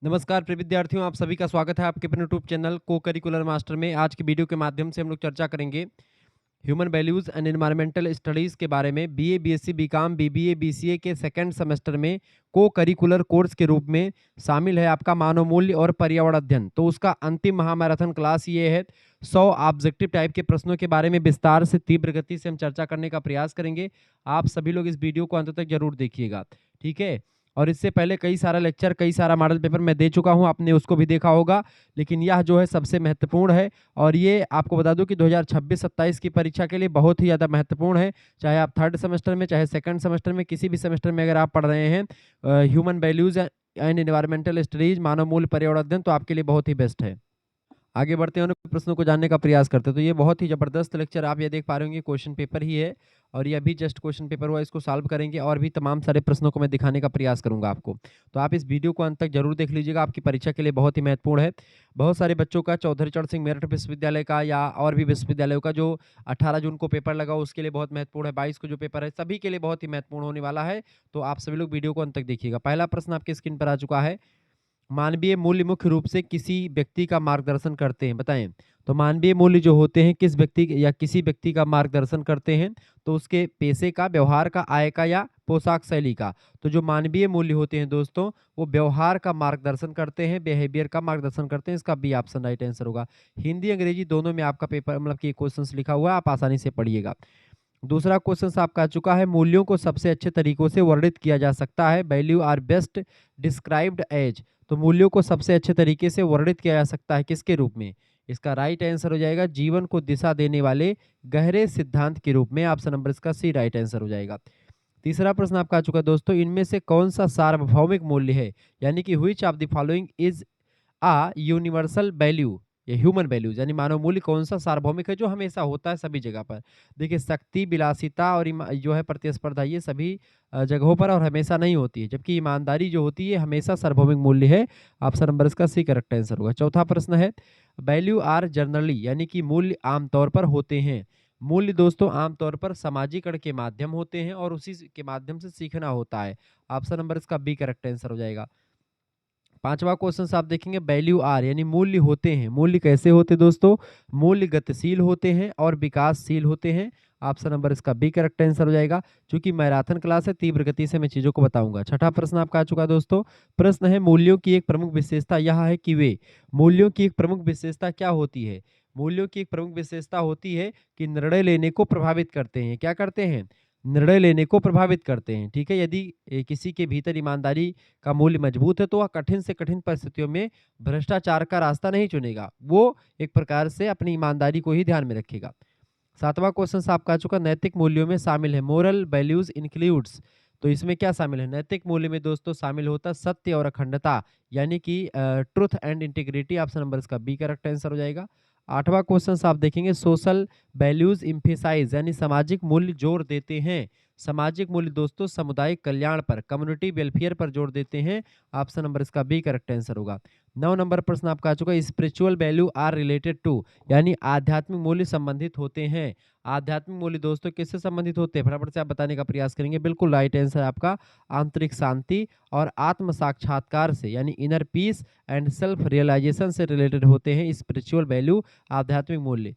नमस्कार प्रिय विद्यार्थियों, आप सभी का स्वागत है आपके अपने यूट्यूब चैनल को करिकुलर मास्टर में। आज की वीडियो के माध्यम से हम लोग चर्चा करेंगे human values and environmental studies के बारे में। BA, BSc, BCom, BBA, BCA के सेकंड सेमेस्टर में को करिकुलर कोर्स के रूप में शामिल है आपका मानव मूल्य और पर्यावरण अध्ययन। तो उसका अंतिम महामैराथन क्लास ये है। 100 ऑब्जेक्टिव टाइप के प्रश्नों के बारे में विस्तार से तीव्र गति से हम चर्चा करने का प्रयास करेंगे। आप सभी लोग इस वीडियो को अंत तक जरूर देखिएगा, ठीक है। और इससे पहले कई सारा लेक्चर, कई सारा मॉडल पेपर मैं दे चुका हूं, आपने उसको भी देखा होगा, लेकिन यह जो है सबसे महत्वपूर्ण है। और ये आपको बता दूं कि 2026-27 की परीक्षा के लिए बहुत ही ज़्यादा महत्वपूर्ण है। चाहे आप थर्ड सेमेस्टर में, चाहे सेकंड सेमेस्टर में, किसी भी सेमेस्टर में अगर आप पढ़ रहे हैं human values and environmental studies, मानव मूल्य पर्यावरण अध्ययन, तो आपके लिए बहुत ही बेस्ट है। आगे बढ़ते हैं और प्रश्नों को जानने का प्रयास करते हैं। तो ये बहुत ही ज़बरदस्त लेक्चर आप ये देख पा रहे होंगे, क्वेश्चन पेपर ही है और ये अभी जस्ट क्वेश्चन पेपर हुआ, इसको सॉल्व करेंगे और भी तमाम सारे प्रश्नों को मैं दिखाने का प्रयास करूंगा आपको। तो आप इस वीडियो को अंत तक जरूर देख लीजिएगा, आपकी परीक्षा के लिए बहुत ही महत्वपूर्ण है। बहुत सारे बच्चों का चौधरी चरण सिंह मेरठ विश्वविद्यालय का या और भी विश्वविद्यालयों का जो 18 जून को पेपर लगा उसके लिए बहुत महत्वपूर्ण है, 22 को जो पेपर है सभी के लिए बहुत ही महत्वपूर्ण होने वाला है। तो आप सभी लोग वीडियो को अंत तक देखिएगा। पहला प्रश्न आपकी स्क्रीन पर आ चुका है। मानवीय मूल्य मुख्य रूप से किसी व्यक्ति का मार्गदर्शन करते हैं, बताएं। तो मानवीय मूल्य जो होते हैं किस व्यक्ति या किसी व्यक्ति का मार्गदर्शन करते हैं, तो उसके पेशे का, व्यवहार का, आय का या पोशाक शैली का। तो जो मानवीय मूल्य होते हैं दोस्तों, वो व्यवहार का मार्गदर्शन करते हैं, बिहेवियर का मार्गदर्शन करते हैं। इसका बी ऑप्शन राइट आंसर होगा। हिंदी अंग्रेजी दोनों में आपका पेपर मतलब कि क्वेश्चंस लिखा हुआ है, आप आसानी से पढ़िएगा। दूसरा क्वेश्चन आपका आ चुका है, मूल्यों को सबसे अच्छे तरीकों से वर्णित किया जा सकता है। Value are best described as. तो मूल्यों को सबसे अच्छे तरीके से वर्णित किया जा सकता है किसके रूप में? इसका राइट आंसर हो जाएगा जीवन को दिशा देने वाले गहरे सिद्धांत के रूप में। ऑप्शन नंबर इसका सी राइट आंसर हो जाएगा। तीसरा प्रश्न आपका आ चुका है दोस्तों, इनमें से कौन सा सार्वभौमिक मूल्य है, यानी कि which of the following is universal value या ह्यूमन वैल्यूज, यानी मानव मूल्य कौन सा सार्वभौमिक है जो हमेशा होता है सभी जगह पर। देखिए, शक्ति, विलासिता और जो है प्रतिस्पर्धा, ये सभी जगहों पर और हमेशा नहीं होती है, जबकि ईमानदारी जो होती है हमेशा सार्वभौमिक मूल्य है। ऑप्शन नंबर इसका सी करेक्ट आंसर होगा। चौथा प्रश्न है, वैल्यू आर जनरली, यानी कि मूल्य आमतौर पर होते हैं। मूल्य दोस्तों आमतौर पर सामाजिकरण के माध्यम होते हैं और उसी के माध्यम से सीखना होता है। ऑप्शन नंबर इसका बी करेक्ट आंसर हो जाएगा। पांचवा क्वेश्चन आप देखेंगे, वैल्यू आर यानी मूल्य होते हैं। मूल्य कैसे होते दोस्तों? मूल्य गतिशील होते हैं और विकासशील होते हैं। ऑप्शन नंबर इसका बी करेक्ट आंसर हो जाएगा। क्योंकि मैराथन क्लास है, तीव्र गति से मैं चीजों को बताऊंगा। छठा प्रश्न आपका आ चुका है दोस्तों। प्रश्न है, मूल्यों की एक प्रमुख विशेषता यह है कि वे, मूल्यों की एक प्रमुख विशेषता क्या होती है? मूल्यों की एक प्रमुख विशेषता होती है कि निर्णय लेने को प्रभावित करते हैं। क्या करते हैं? निर्णय लेने को प्रभावित करते हैं, ठीक है। यदि किसी के भीतर ईमानदारी का मूल्य मजबूत है तो वह कठिन से कठिन परिस्थितियों में भ्रष्टाचार का रास्ता नहीं चुनेगा, वो एक प्रकार से अपनी ईमानदारी को ही ध्यान में रखेगा। सातवां क्वेश्चन आपका आ चुका, नैतिक मूल्यों में शामिल है। मोरल वैल्यूज इंक्लूड्स, तो इसमें क्या शामिल है? नैतिक मूल्य में दोस्तों शामिल होता है सत्य और अखंडता, यानी कि truth and integrity. Option number इसका बी करेक्ट आंसर हो जाएगा। आठवां क्वेश्चन आप देखेंगे, सोशल वैल्यूज इम्फेसाइज, यानी सामाजिक मूल्य जोर देते हैं। सामाजिक मूल्य दोस्तों सामुदायिक कल्याण पर, कम्युनिटी वेलफेयर पर जोर देते हैं। ऑप्शन नंबर इसका बी करेक्ट आंसर होगा। 9 नंबर प्रश्न आपका आ चुका है, spiritual value are related to, यानी आध्यात्मिक मूल्य संबंधित होते हैं। आध्यात्मिक मूल्य दोस्तों किससे संबंधित होते हैं? फटाफट से आप बताने का प्रयास करेंगे। बिल्कुल राइट आंसर आपका आंतरिक शांति और आत्म साक्षात्कार से, यानी inner peace and self realisation से रिलेटेड होते हैं स्पिरिचुअल वैल्यू, आध्यात्मिक मूल्य।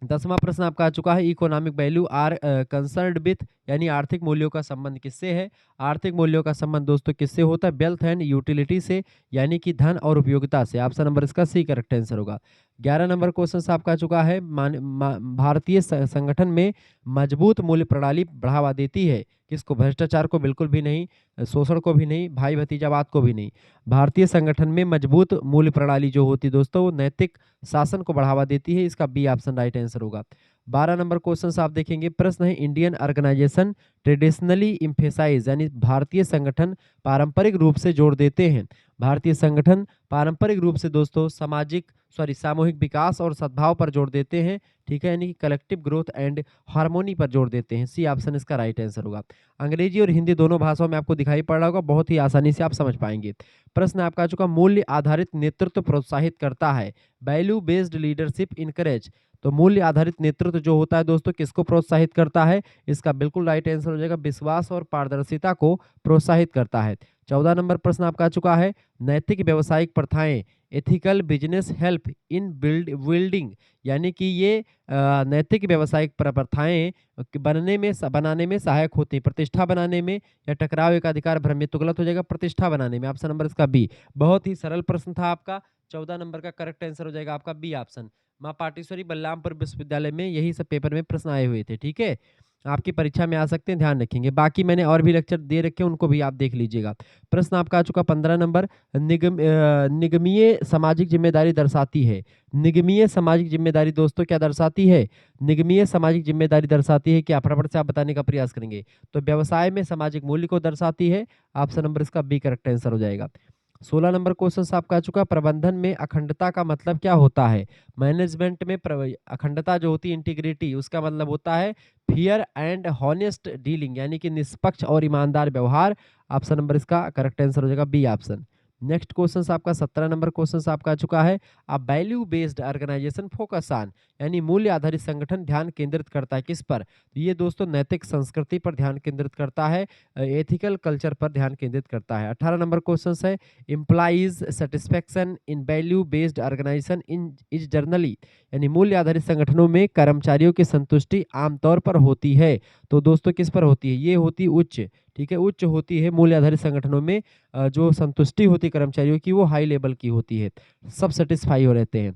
10वां प्रश्न आपका आ चुका है, economic value are concerned with, यानी आर्थिक मूल्यों का संबंध किससे है? आर्थिक मूल्यों का संबंध दोस्तों किससे होता है? वेल्थ एंड यूटिलिटी से, यानी कि धन और उपयोगिता से। ऑप्शन नंबर इसका सी करेक्ट आंसर होगा। 11 नंबर क्वेश्चन आपका आ चुका है, भारतीय संगठन में मजबूत मूल्य प्रणाली बढ़ावा देती है किसको? भ्रष्टाचार को बिल्कुल भी नहीं, शोषण को भी नहीं, भाई भतीजावाद को भी नहीं। भारतीय संगठन में मजबूत मूल्य प्रणाली जो होती है दोस्तों, वो नैतिक शासन को बढ़ावा देती है। इसका बी ऑप्शन राइट आंसर होगा। 12 नंबर क्वेश्चन आप देखेंगे, प्रश्न है, इंडियन ऑर्गेनाइजेशन ट्रेडिशनली इम्फेसाइज, यानी भारतीय संगठन पारंपरिक रूप से जोर देते हैं। भारतीय संगठन पारंपरिक रूप से दोस्तों सामूहिक विकास और सद्भाव पर जोर देते हैं, ठीक है, यानी कि कलेक्टिव ग्रोथ एंड हार्मोनी पर जोर देते हैं। सी ऑप्शन इसका राइट आंसर होगा। अंग्रेजी और हिंदी दोनों भाषाओं में आपको दिखाई पड़ रहा होगा, बहुत ही आसानी से आप समझ पाएंगे। प्रश्न आपका आ चुका, मूल्य आधारित नेतृत्व प्रोत्साहित करता है। वैल्यू बेस्ड लीडरशिप इनकरेज, तो मूल्य आधारित नेतृत्व जो होता है दोस्तों किसको प्रोत्साहित करता है? इसका बिल्कुल राइट आंसर हो जाएगा विश्वास और पारदर्शिता को प्रोत्साहित करता है। 14 नंबर प्रश्न आपका आ चुका है, नैतिक व्यावसायिक प्रथाएं, ethical business help in building, यानी कि ये नैतिक व्यावसायिक प्रथाएं बनाने में सहायक होती हैं, प्रतिष्ठा बनाने में या टकराव एक अधिकार भ्रम में, तो गलत हो जाएगा प्रतिष्ठा बनाने में। ऑप्शन नंबर इसका बी। बहुत ही सरल प्रश्न था आपका, 14 नंबर का करेक्ट आंसर हो जाएगा आपका बी ऑप्शन। माँ पाटेश्वरी बलरामपुर विश्वविद्यालय में यही सब पेपर में प्रश्न आए हुए थे, ठीक है। आपकी परीक्षा में आ सकते हैं, ध्यान रखेंगे। बाकी मैंने और भी लेक्चर दे रखे हैं, उनको भी आप देख लीजिएगा। प्रश्न आपका आ चुका 15 नंबर, निगमीय सामाजिक जिम्मेदारी दर्शाती है। निगमीय सामाजिक जिम्मेदारी दोस्तों क्या दर्शाती है? निगमीय सामाजिक जिम्मेदारी दर्शाती है क्या? फटाफट से आप बताने का प्रयास करेंगे। तो व्यवसाय में सामाजिक मूल्य को दर्शाती है। ऑप्शन नंबर इसका बी करेक्ट आंसर हो जाएगा। 16 नंबर क्वेश्चन आपका आ चुका, प्रबंधन में अखंडता का मतलब क्या होता है? मैनेजमेंट में अखंडता जो होती है, इंटीग्रिटी, उसका मतलब होता है फेयर एंड हॉनेस्ट डीलिंग, यानी कि निष्पक्ष और ईमानदार व्यवहार। ऑप्शन नंबर इसका करेक्ट आंसर हो जाएगा बी ऑप्शन। नेक्स्ट क्वेश्चन आपका 17 नंबर क्वेश्चन आपका आ चुका है, a value based organisation focus on, यानी मूल्य आधारित संगठन ध्यान केंद्रित करता है किस पर? तो ये दोस्तों नैतिक संस्कृति पर ध्यान केंद्रित करता है, एथिकल कल्चर पर ध्यान केंद्रित करता है। 18 नंबर क्वेश्चन है, employees satisfaction in value based organisation in is generally, यानी मूल्य आधारित संगठनों में कर्मचारियों की संतुष्टि आमतौर पर होती है। तो दोस्तों किस पर होती है? ये होती उच्च, ठीक है, उच्च होती है मूल्य आधारित संगठनों में। जो संतुष्टि होती है कर्मचारियों की वो हाई लेवल की होती है, सब सेटिस्फाई हो रहते हैं।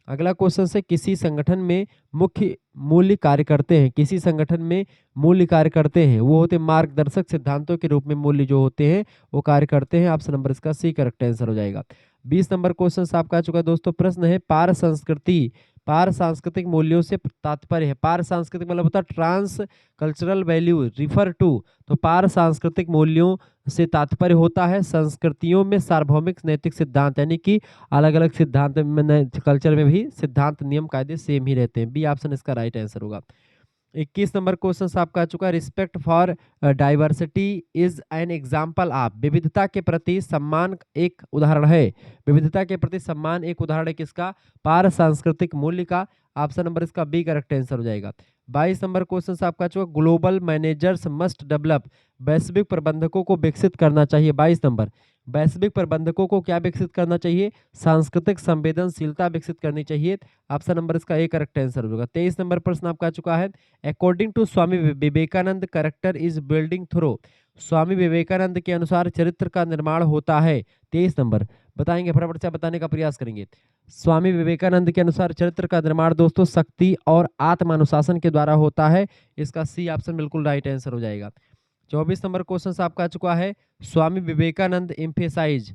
अगला क्वेश्चन है, किसी संगठन में मुख्य मूल्य कार्य करते हैं, किसी संगठन में मूल्य कार्य करते हैं, वो होते हैं मार्गदर्शक सिद्धांतों के रूप में मूल्य जो होते हैं वो कार्य करते हैं। ऑप्शन नंबर इसका सी करेक्ट आंसर हो जाएगा। 20 नंबर क्वेश्चन आपका आ चुका है दोस्तों, प्रश्न है पार संस्कृति, पार सांस्कृतिक मूल्यों से तात्पर्य है। पार सांस्कृतिक मतलब होता है transcultural value refer to, तो पार सांस्कृतिक मूल्यों से तात्पर्य होता है संस्कृतियों में सार्वभौमिक नैतिक सिद्धांत, यानी कि अलग अलग सिद्धांत में कल्चर में भी सिद्धांत नियम कायदे सेम ही रहते हैं। बी ऑप्शन इसका राइट आंसर होगा। 21 नंबर क्वेश्चन आपका आ चुका है, respect for diversity is an example of, विविधता के प्रति सम्मान एक उदाहरण है। विविधता के प्रति सम्मान एक उदाहरण है किसका? पार सांस्कृतिक मूल्य का। ऑप्शन नंबर इसका बी करेक्ट आंसर हो जाएगा। 22 नंबर क्वेश्चन आपका आ चुका, ग्लोबल मैनेजर्स मस्ट डेवलप, वैश्विक प्रबंधकों को विकसित करना चाहिए। 22 नंबर, वैश्विक प्रबंधकों को क्या विकसित करना चाहिए? सांस्कृतिक संवेदनशीलता विकसित करनी चाहिए। ऑप्शन नंबर इसका ए करेक्ट आंसर होगा। 23 नंबर प्रश्न आपका आ चुका है, according to Swami Vivekananda character is building through, Swami Vivekananda के अनुसार चरित्र का निर्माण होता है। 23 नंबर बताएंगे, फटाफट से बताने का प्रयास करेंगे। स्वामी विवेकानंद के अनुसार चरित्र का निर्माण दोस्तों शक्ति और आत्मानुशासन के द्वारा होता है। इसका सी ऑप्शन बिल्कुल राइट आंसर हो जाएगा। 24 नंबर क्वेश्चन आपका आ चुका है, स्वामी विवेकानंद एम्फेसाइज,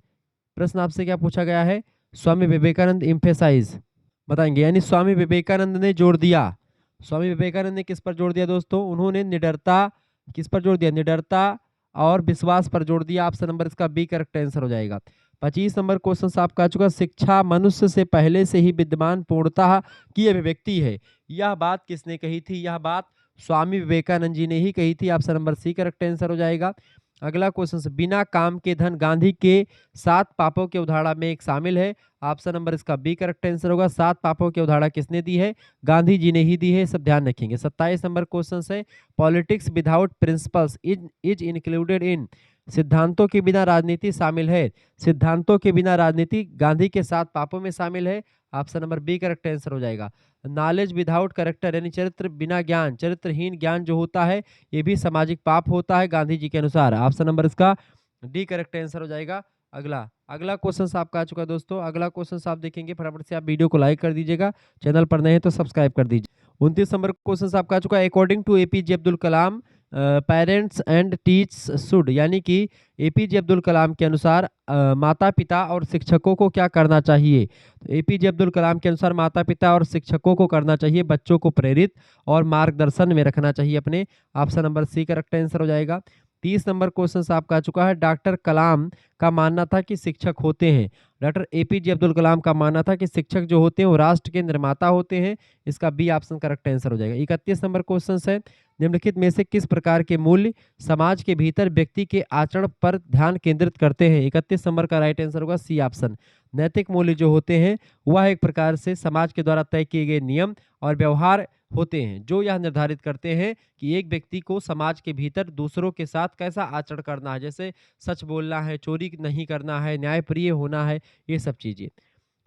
प्रश्न आपसे क्या पूछा गया है? स्वामी विवेकानंद एम्फेसाइज बताएंगे, यानी स्वामी विवेकानंद ने जोर दिया। स्वामी विवेकानंद ने किस पर जोर दिया दोस्तों? उन्होंने निडरता, किस पर जोर दिया? निडरता और विश्वास पर जोर दिया। ऑप्शन नंबर इसका बी करेक्ट आंसर हो जाएगा। 25 नंबर क्वेश्चन आपका आ चुका, शिक्षा मनुष्य से पहले से ही विद्यमान पूर्णतः की अभिव्यक्ति है, यह बात किसने कही थी? यह बात स्वामी विवेकानंद जी ने ही कही थी। Option number C correct answer हो जाएगा। अगला क्वेश्चन, बिना काम के धन गांधी के 7 पापों के उदाहरण में एक शामिल है। ऑप्शन नंबर इसका बी करेक्ट आंसर होगा। 7 पापों की उदाहरण किसने दी है? गांधी जी ने ही दी है, सब ध्यान रखेंगे। 27 नंबर क्वेश्चन है, politics without principles is included in, सिद्धांतों के बिना राजनीति शामिल है। सिद्धांतों के बिना राजनीति गांधी के 7 पापों में शामिल है। Option number B correct answer हो जाएगा। नॉलेज विदाउट करेक्टर, यानी चरित्र बिना ज्ञान, चरित्रहीन ज्ञान जो होता है ये भी सामाजिक पाप होता है गांधी जी के अनुसार। ऑप्शन नंबर इसका डी करेक्ट आंसर हो जाएगा। अगला क्वेश्चन आपका आ चुका है दोस्तों। अगला क्वेश्चन आप देखेंगे, फटाफट से आप वीडियो को लाइक कर दीजिएगा, चैनल पर नए हैं तो सब्सक्राइब कर दीजिए। 29 नंबर क्वेश्चन आपका आ चुका है, according to APJ Abdul Kalam parents and teach should, यानी कि एपीजे अब्दुल कलाम के अनुसार माता पिता और शिक्षकों को क्या करना चाहिए? तो एपीजे अब्दुल कलाम के अनुसार माता पिता और शिक्षकों को करना चाहिए, बच्चों को प्रेरित और मार्गदर्शन में रखना चाहिए अपने। Option number C correct answer हो जाएगा। 30 नंबर क्वेश्चन आपका आ चुका है, डॉक्टर कलाम का मानना था कि शिक्षक होते हैं, डॉक्टर एपीजे अब्दुल कलाम का मानना था कि शिक्षक जो होते हैं वो राष्ट्र के निर्माता होते हैं। इसका बी ऑप्शन करेक्ट आंसर हो जाएगा। 31 नंबर क्वेश्चन है, निम्नलिखित में से किस प्रकार के मूल्य समाज के भीतर व्यक्ति के आचरण पर ध्यान केंद्रित करते हैं? 31 नंबर का राइट आंसर होगा सी ऑप्शन। नैतिक मूल्य जो होते हैं वह एक प्रकार से समाज के द्वारा तय किए गए नियम और व्यवहार होते हैं जो यह निर्धारित करते हैं कि एक व्यक्ति को समाज के भीतर दूसरों के साथ कैसा आचरण करना है, जैसे सच बोलना है, चोरी नहीं करना है, न्यायप्रिय होना है, ये सब चीजें।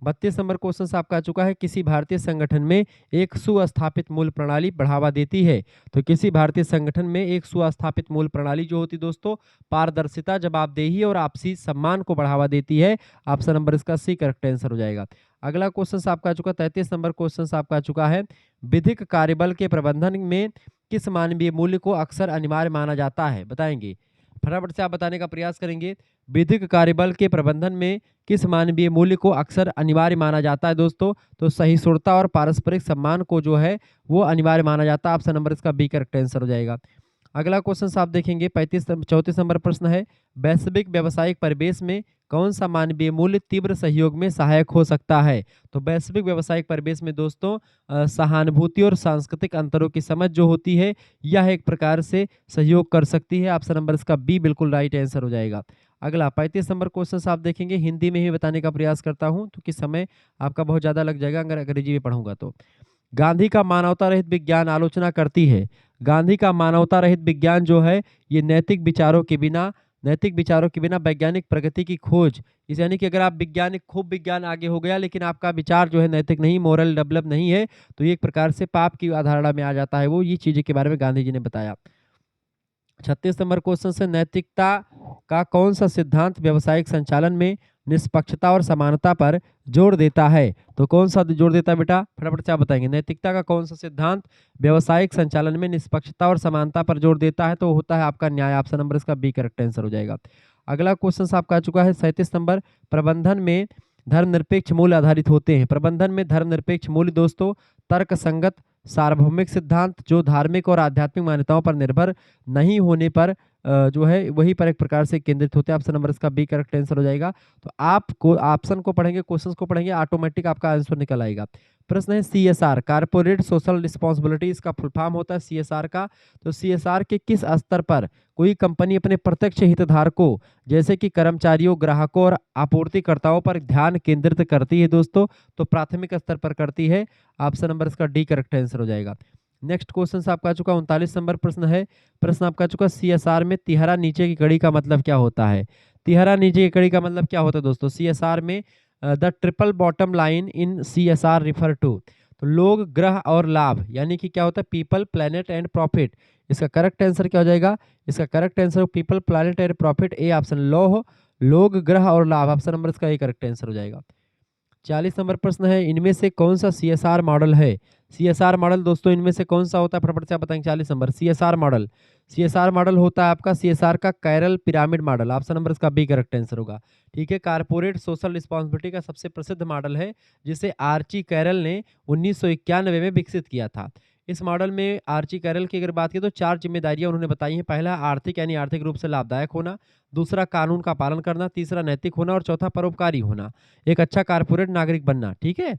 32 नंबर क्वेश्चन आपका आ चुका है, किसी भारतीय संगठन में एक सुस्थापित मूल्य प्रणाली बढ़ावा देती है? तो किसी भारतीय संगठन में एक सुस्थापित मूल्य प्रणाली जो होती है दोस्तों, पारदर्शिता, जवाबदेही और आपसी सम्मान को बढ़ावा देती है। ऑप्शन नंबर इसका सी करेक्ट आंसर हो जाएगा। अगला क्वेश्चन आपका आ चुका 33 नंबर क्वेश्चन आपका आ चुका है, विधिक कार्यबल के प्रबंधन में किस मानवीय मूल्य को अक्सर अनिवार्य माना जाता है? बताएंगे, फटाफट से आप बताने का प्रयास करेंगे। विधिक कार्यबल के प्रबंधन में किस मानवीय मूल्य को अक्सर अनिवार्य माना जाता है दोस्तों? तो सहिष्णुता और पारस्परिक सम्मान को जो है वो अनिवार्य माना जाता है। ऑप्शन नंबर इसका बी करेक्ट आंसर हो जाएगा। अगला क्वेश्चन आप देखेंगे 34 नंबर प्रश्न है, वैश्विक व्यावसायिक परिवेश में कौन सा मानवीय मूल्य तीव्र सहयोग में सहायक हो सकता है? तो वैश्विक व्यावसायिक परिवेश में दोस्तों सहानुभूति और सांस्कृतिक अंतरों की समझ जो होती है यह एक प्रकार से सहयोग कर सकती है। ऑप्शन नंबर इसका बी बिल्कुल राइट आंसर हो जाएगा। अगला 35 नंबर क्वेश्चन आप देखेंगे, हिंदी में ही बताने का प्रयास करता हूं क्योंकि समय आपका बहुत ज्यादा लग जाएगा अगर अंग्रेजी में पढ़ूंगा तो। गांधी का मानवता रहित विज्ञान आलोचना करती है। गांधी का मानवता रहित विज्ञान जो है ये नैतिक विचारों के बिना वैज्ञानिक प्रगति की खोज, इस यानी कि अगर आप वैज्ञानिक खूब विज्ञान आगे हो गया लेकिन आपका विचार जो है नैतिक नहीं, मोरल डेवलप नहीं है, तो ये एक प्रकार से पाप की अवधारणा में आ जाता है। वो ये चीजें के बारे में गांधी जी ने बताया। 36 नंबर क्वेश्चन से, नैतिकता का कौन सा सिद्धांत व्यावसायिक संचालन में निष्पक्षता और समानता पर जोर देता है? तो कौन सा जोर देता है बेटा, फटाफट से आप बताएंगे। नैतिकता का कौन सा सिद्धांत व्यावसायिक संचालन में निष्पक्षता और समानता पर जोर देता है? तो होता है आपका न्याय। ऑप्शन नंबर इसका बी करेक्ट आंसर हो जाएगा। अगला क्वेश्चन आपका आ चुका है 37 नंबर, प्रबंधन में धर्मनिरपेक्ष मूल्य आधारित होते हैं। प्रबंधन में धर्मनिरपेक्ष मूल्य दोस्तों तर्क संगत सार्वभौमिक सिद्धांत जो धार्मिक और आध्यात्मिक मान्यताओं पर निर्भर नहीं होने पर जो है वही पर एक प्रकार से केंद्रित होते हैं। ऑप्शन नंबर इसका बी करेक्ट आंसर हो जाएगा। तो आप ऑप्शन को पढ़ेंगे, क्वेश्चंस को पढ़ेंगे, ऑटोमेटिक आपका आंसर निकल आएगा। प्रश्न है सीएसआर, कारपोरेट सोशल रिस्पॉन्सिबिलिटी, इसका फुल फॉर्म होता है सीएसआर का। तो सीएसआर के किस स्तर पर कोई कंपनी अपने प्रत्यक्ष हितधारकों जैसे कि कर्मचारियों, ग्राहकों और आपूर्तिकर्ताओं पर ध्यान केंद्रित करती है दोस्तों? तो प्राथमिक स्तर पर करती है। ऑप्शन नंबर इसका डी करेक्ट आंसर हो जाएगा। नेक्स्ट क्वेश्चन आपका आ चुका 39 नंबर प्रश्न है। प्रश्न आपका आ चुका सीएसआर में तिहरा नीचे की कड़ी का मतलब क्या होता है? तिहरा नीचे की कड़ी का मतलब क्या होता है दोस्तों? सीएसआर में the triple bottom line in CSR refer to, तो लोग, ग्रह और लाभ, यानी कि क्या होता है पीपल, प्लेनेट एंड प्रॉफिट। इसका करेक्ट आंसर क्या हो जाएगा? इसका correct answer people, planet and profit, A option. लोग, ग्रह और लाभ, ऑप्शन नंबर इसका ए करेक्ट आंसर हो जाएगा। 40 नंबर प्रश्न है, इनमें से कौन सा सीएसआर मॉडल है? सीएसआर मॉडल दोस्तों इनमें से कौन सा होता है? फटाफट से आप बताएंगे। 40 नंबर सीएसआर मॉडल होता है आपका सीएसआर का Carroll pyramid model. Option number इसका बी करेक्ट आंसर होगा। ठीक है, कारपोरेट सोशल रिस्पॉन्सिबिलिटी का सबसे प्रसिद्ध मॉडल है जिसे आर्ची कैरल ने 1991 में विकसित किया था। इस मॉडल में आर्ची कैरल की अगर बात की तो 4 जिम्मेदारियां उन्होंने बताई हैं। पहला आर्थिक यानी आर्थिक रूप से लाभदायक होना, दूसरा कानून का पालन करना, तीसरा नैतिक होना और चौथा परोपकारी होना, एक अच्छा कारपोरेट नागरिक बनना। ठीक है,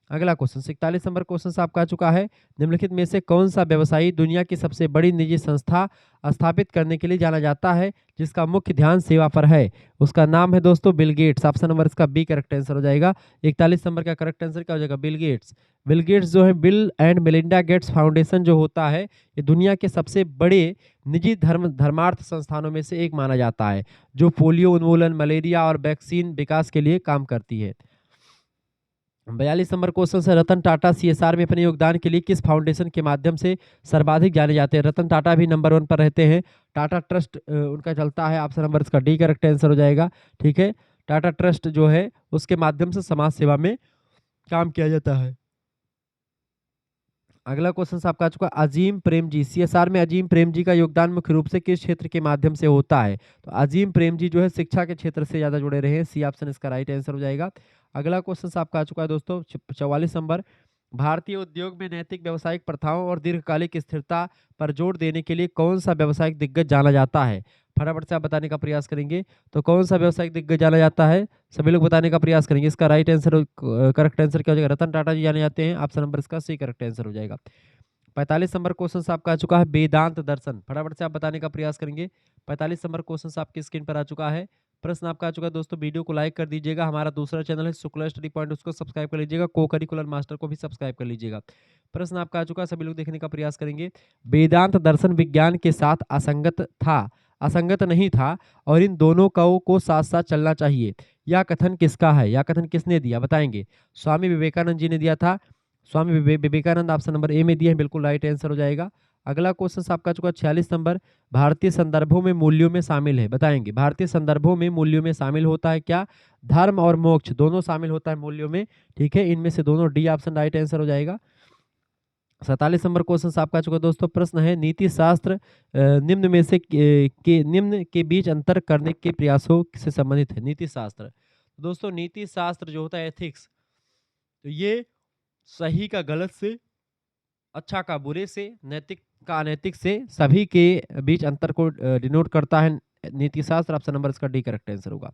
अगला क्वेश्चन 41 नंबर क्वेश्चन आपका आ चुका है, निम्नलिखित में से कौन सा व्यवसायी दुनिया की सबसे बड़ी निजी संस्था स्थापित करने के लिए जाना जाता है जिसका मुख्य ध्यान सेवा पर है? उसका नाम है दोस्तों बिल गेट्स। ऑप्शन नंबर इसका बी करेक्ट आंसर हो जाएगा। 41 नंबर का करेक्ट आंसर क्या हो जाएगा? Bill Gates. बिल गेट्स जो है bill and Melinda Gates foundation जो होता है ये दुनिया के सबसे बड़े निजी धर्मार्थ संस्थानों में से एक माना जाता है जो पोलियो उन्मूलन, मलेरिया और वैक्सीन विकास के लिए काम करती है। 42 नंबर क्वेश्चन से, रतन टाटा सीएसआर में अपने योगदान के लिए किस फाउंडेशन के माध्यम से सर्वाधिक जाने जाते हैं? रतन टाटा भी नंबर 1 पर रहते हैं। टाटा ट्रस्ट उनका चलता है। ऑप्शन नंबर इसका डी करेक्ट आंसर हो जाएगा। ठीक है, टाटा ट्रस्ट जो है उसके माध्यम से समाज सेवा में काम किया जाता है। अगला क्वेश्चन आपका आ चुका अजीम प्रेम जी, सीएसआर में अजीम प्रेम जी का योगदान मुख्य रूप से किस क्षेत्र के माध्यम से होता है? तो अजीम प्रेम जी जो है शिक्षा के क्षेत्र से ज्यादा जुड़े रहे हैं। सी ऑप्शन इसका राइट आंसर हो जाएगा। अगला क्वेश्चन आपका आ चुका है दोस्तों 44 नंबर, भारतीय उद्योग में नैतिक व्यावसायिक प्रथाओं और दीर्घकालिक स्थिरता पर जोर देने के लिए कौन सा व्यावसायिक दिग्गज जाना जाता है? फटाफट से आप बताने का प्रयास करेंगे। तो कौन सा व्यावसायिक दिग्गज जाना जाता है, सभी लोग बताने का प्रयास करेंगे। इसका राइट आंसर, करेक्ट आंसर क्या हो जाएगा, रतन टाटा जी जाने जाते हैं। ऑप्शन नंबर इसका सी करेक्ट आंसर हो जाएगा। 45 नंबर क्वेश्चन आपका आ चुका है वेदांत दर्शन, फटाफट से आप बताने का प्रयास करेंगे। 45 नंबर क्वेश्चन आपकी स्क्रीन पर आ चुका है। प्रश्न आपका आ चुका है दोस्तों, वीडियो को लाइक कर दीजिएगा। हमारा दूसरा चैनल है शुक्ला स्टडी पॉइंट, उसको सब्सक्राइब कर लीजिएगा। को करिकुलर मास्टर को भी सब्सक्राइब कर लीजिएगा। प्रश्न आपका आ चुका है, सभी लोग देखने का प्रयास करेंगे। वेदांत दर्शन विज्ञान के साथ असंगत था, असंगत नहीं था, और इन दोनों को साथ साथ चलना चाहिए। यह कथन किसका है, यह कथन किसने दिया, बताएंगे। स्वामी विवेकानंद जी ने दिया था। Swami Vivekananda option number A में दिए हैं, बिल्कुल राइट आंसर हो जाएगा। अगला क्वेश्चन आपका चुका 46 नंबर, भारतीय संदर्भों में मूल्यों में शामिल है, बताएंगे। भारतीय संदर्भों में मूल्यों में शामिल होता है क्या, धर्म और मोक्ष दोनों शामिल होता है मूल्यों में, ठीक है। इनमें से दोनों डी ऑप्शन राइट आंसर हो जाएगा। 47 नंबर क्वेश्चन आपका चुका दोस्तों, प्रश्न है नीति शास्त्र निम्न में से निम्न के बीच अंतर करने के प्रयासों से संबंधित है। नीति शास्त्र दोस्तों, नीति शास्त्र जो होता है एथिक्स, तो ये सही का गलत से, अच्छा का बुरे से, नैतिक का अनैतिक से, सभी के बीच अंतर को डिनोट करता है नीति शास्त्र। ऑप्शन नंबर इसका डी करेक्ट आंसर होगा।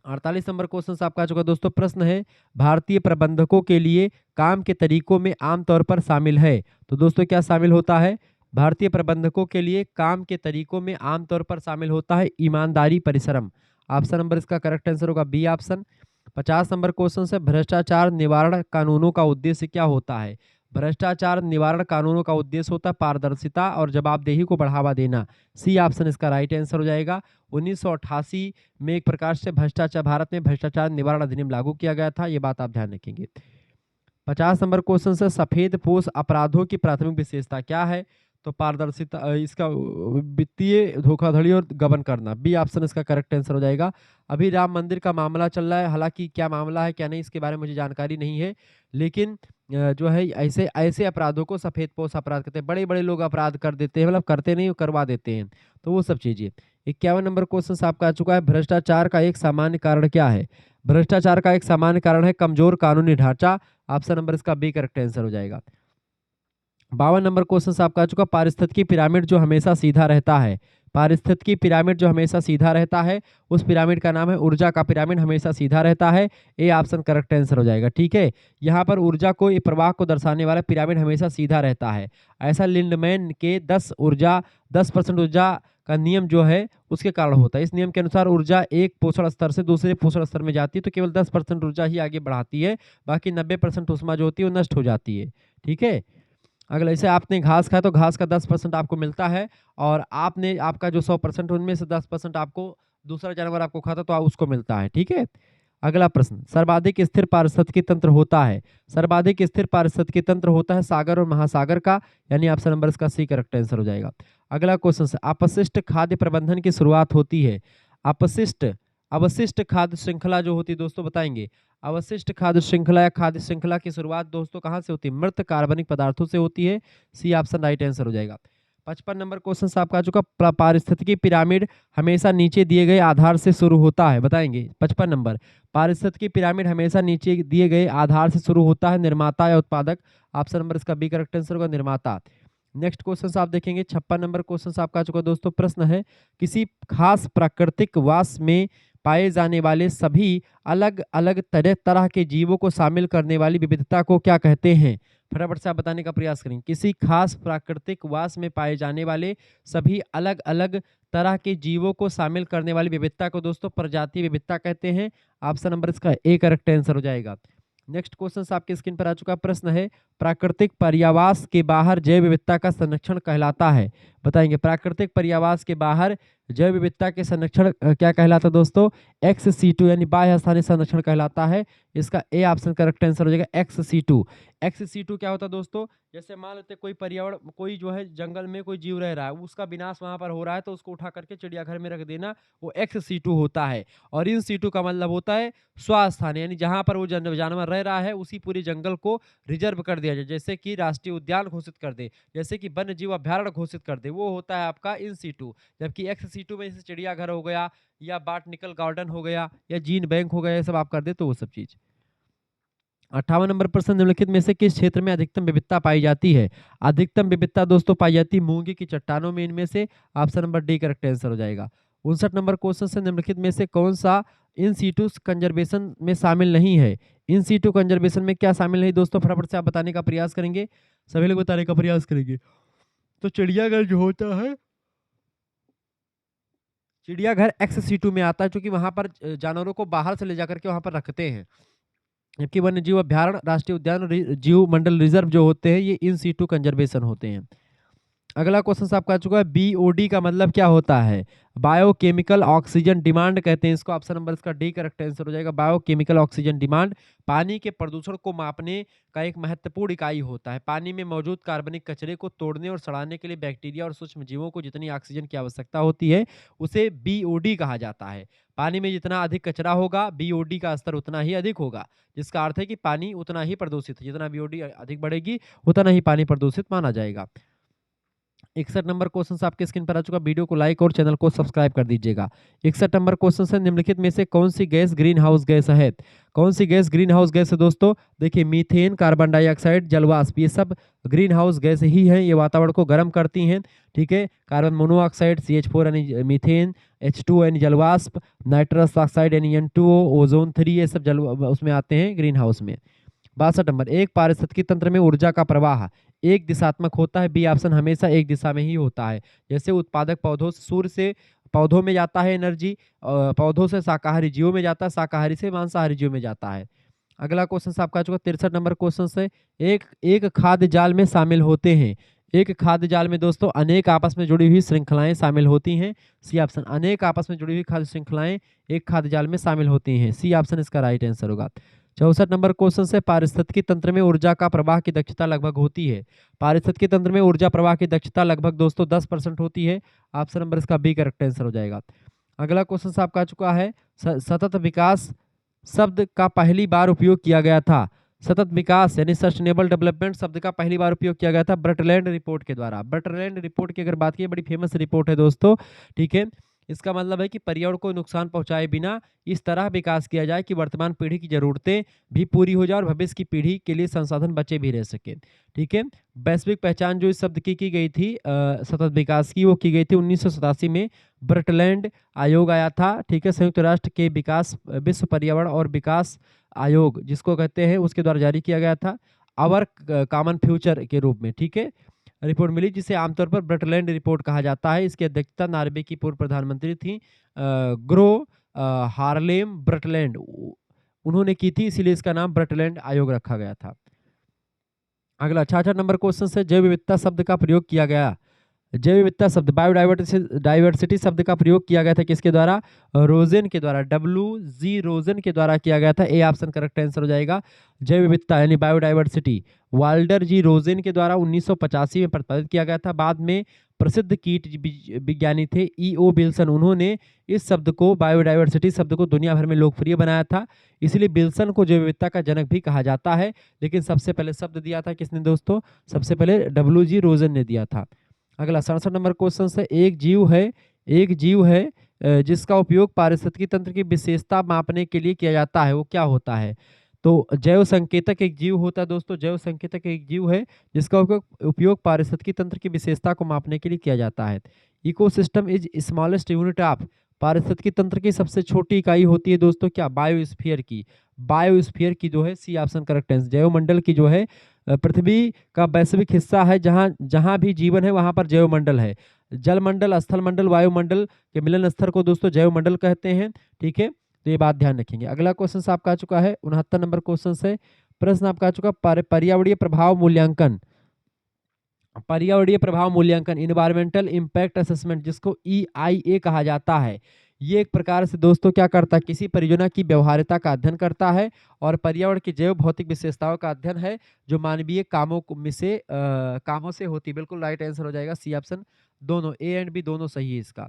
48 नंबर क्वेश्चन आपका आ चुका दोस्तों, प्रश्न है भारतीय प्रबंधकों के लिए काम के तरीकों में आमतौर पर शामिल है। तो दोस्तों क्या शामिल होता है, भारतीय प्रबंधकों के लिए काम के तरीकों में आमतौर पर शामिल होता है ईमानदारी, परिश्रम। ऑप्शन नंबर इसका करेक्ट आंसर होगा बी ऑप्शन। 50 नंबर क्वेश्चन से भ्रष्टाचार निवारण कानूनों का उद्देश्य क्या होता है। भ्रष्टाचार निवारण कानूनों का उद्देश्य होता है पारदर्शिता और जवाबदेही को बढ़ावा देना। सी ऑप्शन इसका राइट आंसर हो जाएगा। 1988 में एक प्रकार से भ्रष्टाचार, भारत में भ्रष्टाचार निवारण अधिनियम लागू किया गया था, ये बात आप ध्यान रखेंगे। 50 नंबर क्वेश्चन से सफेद पोश अपराधों की प्राथमिक विशेषता क्या है। तो पारदर्शिता, इसका वित्तीय धोखाधड़ी और गबन करना, बी ऑप्शन इसका करेक्ट आंसर हो जाएगा। अभी राम मंदिर का मामला चल रहा है, हालांकि क्या मामला है क्या नहीं इसके बारे में मुझे जानकारी नहीं है, लेकिन जो है ऐसे ऐसे अपराधों को सफेद पोश अपराध कहते हैं। बड़े बड़े लोग अपराध कर देते हैं, मतलब करते नहीं करवा देते हैं, तो वो सब चीजें। 51 नंबर क्वेश्चन आपका आ चुका है, भ्रष्टाचार का एक सामान्य कारण क्या है। भ्रष्टाचार का एक सामान्य कारण है कमजोर कानूनी ढांचा। ऑप्शन नंबर इसका बी करेक्ट आंसर हो जाएगा। 52 नंबर क्वेश्चन आपका आ चुका, पारिस्थितिकी पिरामिड जो हमेशा सीधा रहता है। पारिस्थितिकी पिरामिड जो हमेशा सीधा रहता है, उस पिरामिड का नाम है ऊर्जा का पिरामिड, हमेशा सीधा रहता है। ए ऑप्शन करेक्ट आंसर हो जाएगा, ठीक है। यहाँ पर ऊर्जा को, ये प्रवाह को दर्शाने वाला पिरामिड हमेशा सीधा रहता है। ऐसा लिंडमैन के 10% ऊर्जा का नियम जो है उसके कारण होता है। इस नियम के अनुसार ऊर्जा एक पोषण स्तर से दूसरे पोषण स्तर में जाती है, तो केवल 10% ऊर्जा ही आगे बढ़ाती है, बाकी 90% ऊष्मा जो होती है वो नष्ट हो जाती है, ठीक है। अगर ऐसे आपने घास खाया तो घास का 10% आपको मिलता है, और आपने आपका जो 100% उनमें से 10% आपको दूसरा जानवर आपको खाता तो उसको मिलता है, ठीक है। अगला प्रश्न, सर्वाधिक स्थिर पारिस्थितिकी तंत्र होता है। सर्वाधिक स्थिर पारिस्थितिकी तंत्र होता है सागर और महासागर का, यानी ऑप्शन नंबर इसका सी करेक्ट आंसर हो जाएगा। अगला क्वेश्चन, अपशिष्ट खाद्य प्रबंधन की शुरुआत होती है। अपशिष्ट अवशिष्ट खाद्य श्रृंखला जो होती है दोस्तों, बताएंगे। अवशिष्ट खाद्य श्रृंखला या खाद्य श्रृंखला की शुरुआत दोस्तों कहाँ से होती है, मृत कार्बनिक पदार्थों से होती है। सी ऑप्शन राइट आंसर हो जाएगा। 55 नंबर क्वेश्चन आपका आ चुका, पारिस्थितिकी पिरामिड हमेशा नीचे दिए गए आधार से शुरू होता है, बताएंगे। 55 नंबर, पारिस्थितिकी पिरामिड हमेशा नीचे दिए गए आधार से शुरू होता है, निर्माता या उत्पादक। ऑप्शन नंबर इसका बी करेक्ट आंसर होगा, निर्माता। नेक्स्ट क्वेश्चन आप देखेंगे, 56 नंबर क्वेश्चन आपका आ चुका दोस्तों, प्रश्न है किसी खास प्राकृतिक वास में पाए जाने वाले सभी अलग अलग तरह के जीवों को शामिल करने वाली विविधता को क्या कहते हैं। फटाफट से आप बताने का प्रयास करें। किसी खास प्राकृतिक वास में पाए जाने वाले सभी अलग अलग तरह के जीवों को शामिल करने वाली विविधता को दोस्तों प्रजातीय विविधता कहते हैं। ऑप्शन नंबर इसका ए करेक्ट आंसर हो जाएगा। नेक्स्ट क्वेश्चन आपके स्क्रीन पर आ चुका, प्रश्न है प्राकृतिक पर्यावास के बाहर जैव विविधता का संरक्षण कहलाता है, बताएंगे। प्राकृतिक पर्यावास के बाहर जैव विविधता के संरक्षण क्या कहलाता है दोस्तों, XC2 यानी बाह्य स्थानीय संरक्षण कहलाता है। इसका ए ऑप्शन करेक्ट आंसर हो जाएगा, XC2। XC2 क्या होता है दोस्तों, जैसे मान लेते कोई पर्यावरण, कोई जो है जंगल में कोई जीव रह रहा है, उसका विनाश वहां पर हो रहा है, तो उसको उठा करके चिड़ियाघर में रख देना, वो XC2 होता है। और इन C2 का मतलब होता है स्वास्थान, यानी जहां पर वो जानवर रह रहा है उसी पूरे जंगल को रिजर्व कर दिया जाए, जैसे कि राष्ट्रीय उद्यान घोषित कर दे, जैसे कि वन्य जीव अभ्यारण्य घोषित कर दे, वो होता है आपका इन C2। जबकि XC2 में जैसे चिड़ियाघर हो गया, या बॉटनिकल गार्डन हो गया, या जीन बैंक हो गया, ये सब आप कर दे तो वो सब चीज। 58 नंबर प्रश्न, निम्नलिखित में से किस क्षेत्र में अधिकतम विविधता पाई जाती है? अधिकतम विविधता दोस्तों पाई जाती है मूंगे की चट्टानों में, इनमें से option number D correct answer हो जाएगा। 59 नंबर क्वेश्चन से, निम्नलिखित में से कौन सा इन सीटू कंजर्वेशन में शामिल नहीं है? इन सीटू कंजर्वेशन में क्या शामिल नहीं दोस्तों, फटाफट से आप बताने का प्रयास करेंगे, सभी लोग बताने का प्रयास करेंगे। तो चिड़ियाघर जो होता है, चिड़ियाघर एक्स सीटू में आता है, क्योंकि वहां पर जानवरों को बाहर से ले जाकर के वहां पर रखते हैं। जबकि वन्य जीव अभ्यारण्य, राष्ट्रीय उद्यान और जीव मंडल रिजर्व जो होते हैं, ये इन सीटू कंजर्वेशन होते हैं। अगला क्वेश्चन आपका आ चुका है, बीओडी का मतलब क्या होता है? बायोकेमिकल ऑक्सीजन डिमांड कहते हैं इसको, ऑप्शन नंबर इसका डी करेक्ट आंसर हो जाएगा। बायोकेमिकल ऑक्सीजन डिमांड पानी के प्रदूषण को मापने का एक महत्वपूर्ण इकाई होता है। पानी में मौजूद कार्बनिक कचरे को तोड़ने और सड़ाने के लिए बैक्टीरिया और सूक्ष्म जीवों को जितनी ऑक्सीजन की आवश्यकता होती है, उसे बीओडी कहा जाता है। पानी में जितना अधिक कचरा होगा, बीओडी का स्तर उतना ही अधिक होगा, जिसका अर्थ है कि पानी उतना ही प्रदूषित है। जितना बीओडी अधिक बढ़ेगी, उतना ही पानी प्रदूषित माना जाएगा। 61 नंबर क्वेश्चन आपके स्क्रीन पर आ चुका, वीडियो को लाइक और चैनल को सब्सक्राइब कर दीजिएगा। 61 नंबर क्वेश्चन है, निम्नलिखित में से कौन सी गैस ग्रीन हाउस गैस है? कौन सी गैस ग्रीन हाउस गैस है दोस्तों? देखिए, मीथेन, कार्बन डाइऑक्साइड, जलवाष्प, ये सब ग्रीन हाउस गैस ही है, ये वातावरण को गर्म करती हैं। ठीक है, कार्बन मोनोऑक्साइड CH4 यानी मीथेन, H2 यानी जलवाष्प, नाइट्रस ऑक्साइड यानी N2O, ओजोन 3, ये सब जल उसमें आते हैं ग्रीन हाउस में। 62 नंबर, एक पारिस्थितिकी तंत्र में ऊर्जा का प्रवाह एक दिशात्मक होता है, बी ऑप्शन हमेशा एक दिशा में ही होता है। जैसे उत्पादक पौधों से, सूर्य से पौधों में जाता है एनर्जी, पौधों से शाकाहारी जीवों में जाता है, शाकाहारी से मांसाहारी जीवों में जाता है। अगला क्वेश्चन आपका चुका 63 नंबर क्वेश्चन से, एक खाद्य जाल में शामिल होते हैं। एक खाद्य जाल में दोस्तों अनेक आपस में जुड़ी हुई श्रृंखलाएं शामिल होती हैं, सी ऑप्शन। अनेक आपस में जुड़ी हुई खाद्य श्रृंखलाएं एक खाद्य जाल में शामिल होती हैं, सी ऑप्शन इसका राइट आंसर होगा। 64 नंबर क्वेश्चन से, पारिस्थितिकी तंत्र में ऊर्जा का प्रवाह की दक्षता लगभग होती है। पारिस्थितिकी तंत्र में ऊर्जा प्रवाह की दक्षता लगभग दोस्तों 10% होती है, ऑप्शन नंबर इसका बी करेक्ट आंसर हो जाएगा। अगला क्वेश्चन आपका आ चुका है, सतत विकास शब्द का पहली बार उपयोग किया गया था। सतत विकास यानी सस्टेनेबल डेवलपमेंट शब्द का पहली बार उपयोग किया गया था ब्रटलैंड रिपोर्ट के द्वारा। ब्रटलैंड रिपोर्ट की अगर बात की, बड़ी फेमस रिपोर्ट है दोस्तों। ठीक है, इसका मतलब है कि पर्यावरण को नुकसान पहुंचाए बिना इस तरह विकास किया जाए कि वर्तमान पीढ़ी की जरूरतें भी पूरी हो जाए और भविष्य की पीढ़ी के लिए संसाधन बचे भी रह सके। ठीक है, वैश्विक पहचान जो इस शब्द की गई थी सतत विकास की, वो की गई थी 1987 में। ब्रटलैंड आयोग आया था, ठीक है, संयुक्त राष्ट्र के विकास विश्व पर्यावरण और विकास आयोग जिसको कहते हैं, उसके द्वारा जारी किया गया था आवर कॉमन फ्यूचर के रूप में। ठीक है, रिपोर्ट मिली जिसे आमतौर पर ब्रटलैंड रिपोर्ट कहा जाता है। इसकी अध्यक्षता नॉर्वे की पूर्व प्रधानमंत्री थी ग्रो हार्लेम ब्रटलैंड, उन्होंने की थी, इसीलिए इसका नाम ब्रटलैंड आयोग रखा गया था। अगला 66 नंबर क्वेश्चन से, जैव विविधता शब्द का प्रयोग किया गया। जैव विविधता शब्द, बायोडाइवर्सिटी शब्द का प्रयोग किया गया था किसके द्वारा? रोजेन के द्वारा, WG रोजेन के द्वारा किया गया था, ए ऑप्शन करेक्ट आंसर हो जाएगा। जैव विविधता यानी बायोडाइवर्सिटी वाल्डर जी रोजेन के द्वारा 1985 में प्रतिपादित किया गया था। बाद में प्रसिद्ध कीट विज्ञानी थे E.O. विल्सन, उन्होंने इस शब्द को, बायोडाइवर्सिटी शब्द को दुनिया भर में लोकप्रिय बनाया था। इसलिए विल्सन को जैव विविधता का जनक भी कहा जाता है। लेकिन सबसे पहले शब्द दिया था किसने दोस्तों? सबसे पहले WG रोजेन ने दिया था। अगला 67 नंबर क्वेश्चन से, एक जीव है जिसका उपयोग पारिस्थितिकी तंत्र की विशेषता मापने के लिए किया जाता है, वो क्या होता है? तो जैव संकेतक एक जीव होता है दोस्तों, जैव संकेतक एक जीव है जिसका उपयोग पारिस्थितिकी तंत्र की विशेषता को मापने के लिए किया जाता है। Ecosystem is smallest unit of, पारिस्थितिकी तंत्र की सबसे छोटी इकाई होती है दोस्तों क्या? बायोस्फीयर की। बायोस्फीयर की जो है, सी ऑप्शन करेक्ट आंसर। जैवमंडल की जो है, पृथ्वी का वैश्विक हिस्सा है, जहाँ जहाँ भी जीवन है वहाँ पर जैवमंडल है। जलमंडल, स्थलमंडल, वायुमंडल के मिलन स्तर को दोस्तों जैवमंडल कहते हैं। ठीक है, तो ये बात ध्यान रखेंगे। अगला क्वेश्चन आपका आ चुका है 69 नंबर क्वेश्चन से, प्रश्न आपका आ चुका पर्यावरणीय प्रभाव मूल्यांकन। पर्यावरणीय प्रभाव मूल्यांकन, इन्वायरमेंटल इम्पैक्ट असेसमेंट, जिसको EIA कहा जाता है, ये एक प्रकार से दोस्तों क्या करता है? किसी परियोजना की व्यवहार्यता का अध्ययन करता है और पर्यावरण की जैव भौतिक विशेषताओं का अध्ययन है जो मानवीय कामों से होती है। बिल्कुल राइट आंसर हो जाएगा, सी ऑप्शन। दोनों ए एंड बी दोनों सही है इसका।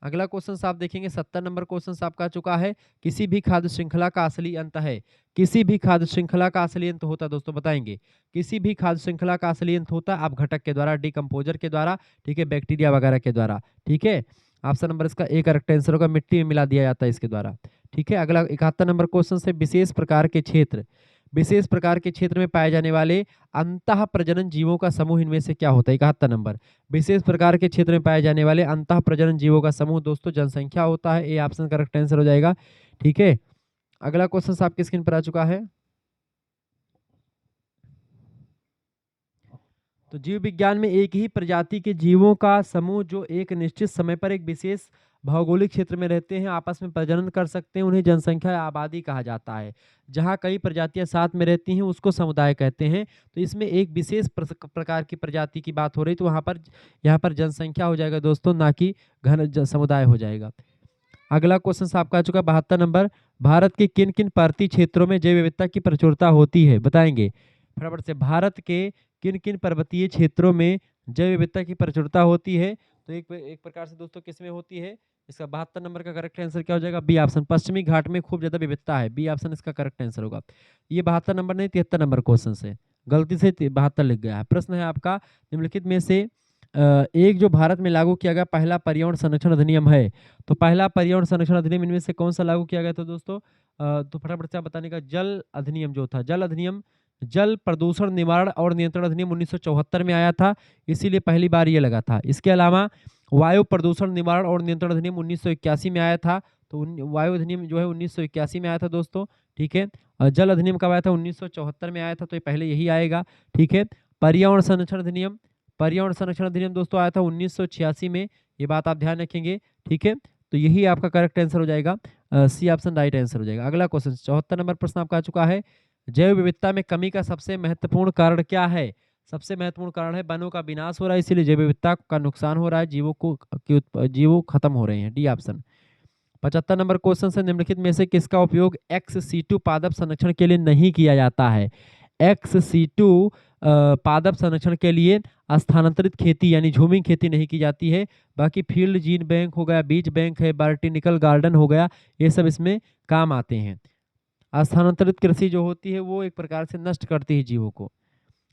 अगला क्वेश्चन आप देखेंगे 70 नंबर क्वेश्चन आपका चुका है, किसी भी खाद्य श्रृंखला का असली अंत है। किसी भी खाद्य श्रृंखला का असली अंत होता है दोस्तों, बताएंगे। किसी भी खाद्य श्रृंखला का असली अंत होता है अपघटक के द्वारा, डिकम्पोजर के द्वारा, ठीक है, बैक्टीरिया वगैरह के द्वारा। ठीक है, ऑप्शन नंबर इसका ए करेक्ट आंसर होगा, मिट्टी में मिला दिया जाता है इसके द्वारा। ठीक है, अगला 71 नंबर क्वेश्चन से, विशेष प्रकार के क्षेत्र, विशेष प्रकार के क्षेत्र में पाए जाने वाले अंतः प्रजनन जीवों का समूह इनमें से क्या होता है? 71 नंबर। विशेष प्रकार के क्षेत्र में पाए जाने वाले अंतः प्रजनन जीवों का समूह दोस्तों जनसंख्या होता है। ए ऑप्शन करेक्ट आंसर हो जाएगा। ठीक है, अगला क्वेश्चन आपकी स्क्रीन पर आ चुका है। तो जीव विज्ञान में एक ही प्रजाति के जीवों का समूह जो एक निश्चित समय पर एक विशेष भौगोलिक क्षेत्र में रहते हैं, आपस में प्रजनन कर सकते हैं, उन्हें जनसंख्या या आबादी कहा जाता है। जहाँ कई प्रजातियां साथ में रहती हैं उसको समुदाय कहते हैं। तो इसमें एक विशेष प्रकार की प्रजाति की बात हो रही, तो यहाँ पर जनसंख्या हो जाएगा दोस्तों, ना कि समुदाय हो जाएगा। अगला क्वेश्चन आपका आ चुका 72 नंबर। भारत के किन किन पर्वतीय क्षेत्रों में जैव विविधता की प्रचुरता होती है? बताएंगे फटाफट से। भारत के किन किन पर्वतीय क्षेत्रों में जैव विविधता की प्रचुरता होती है? तो एक प्रकार से दोस्तों किसमें होती है? इसका 72 नंबर का करेक्ट आंसर क्या हो जाएगा? बी ऑप्शन, पश्चिमी घाट में खूब ज्यादा विविधता है। बी ऑप्शन इसका करेक्ट आंसर होगा। ये 72 नंबर नहीं 73 नंबर क्वेश्चन से गलती से 72 लिख गया है। प्रश्न है आपका, निम्नलिखित में से एक जो भारत में लागू किया गया पहला पर्यावरण संरक्षण अधिनियम है, तो पहला पर्यावरण संरक्षण अधिनियम इनमें से कौन सा लागू किया गया था दोस्तों? तो फटाफट से आप बताने का, जल अधिनियम जो था, जल अधिनियम, जल प्रदूषण निवारण और नियंत्रण अधिनियम 1974 में आया था, इसीलिए पहली बार ये लगा था। इसके अलावा वायु प्रदूषण निवारण और नियंत्रण अधिनियम 1981 में आया था, तो वायु अधिनियम जो है 1981 में आया था दोस्तों। ठीक है, जल अधिनियम कब आया था? 1974 में आया था, तो ये पहले यही आएगा। ठीक है, पर्यावरण संरक्षण अधिनियम, पर्यावरण संरक्षण अधिनियम दोस्तों आया था 1986 में, ये बात आप ध्यान रखेंगे। ठीक है, तो यही आपका करेक्ट आंसर हो जाएगा, सी ऑप्शन राइट आंसर हो जाएगा। अगला क्वेश्चन 74 नंबर प्रश्न आपका आ चुका है। जैव विविधता में कमी का सबसे महत्वपूर्ण कारण क्या है? सबसे महत्वपूर्ण कारण है वनों का विनाश हो रहा है, इसीलिए जैव विविधता का नुकसान हो रहा है, जीवों खत्म हो रहे हैं। D option. 75 नंबर क्वेश्चन से निम्नलिखित में से किसका उपयोग एक्स-सीटू पादप संरक्षण के लिए नहीं किया जाता है? एक्स-सीटू पादप संरक्षण के लिए स्थानांतरित खेती यानी झूमिंग खेती नहीं की जाती है। बाकी फील्ड जीन बैंक हो गया, बीज बैंक है, बॉटैनिकल गार्डन हो गया, ये सब इसमें काम आते हैं। स्थानांतरित कृषि जो होती है वो एक प्रकार से नष्ट करती है जीवों को।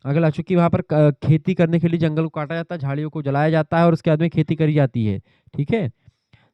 अगला, चूंकि वहाँ पर खेती करने के लिए जंगल को काटा जाता है, झाड़ियों को जलाया जाता है और उसके बाद में खेती करी जाती है। ठीक है,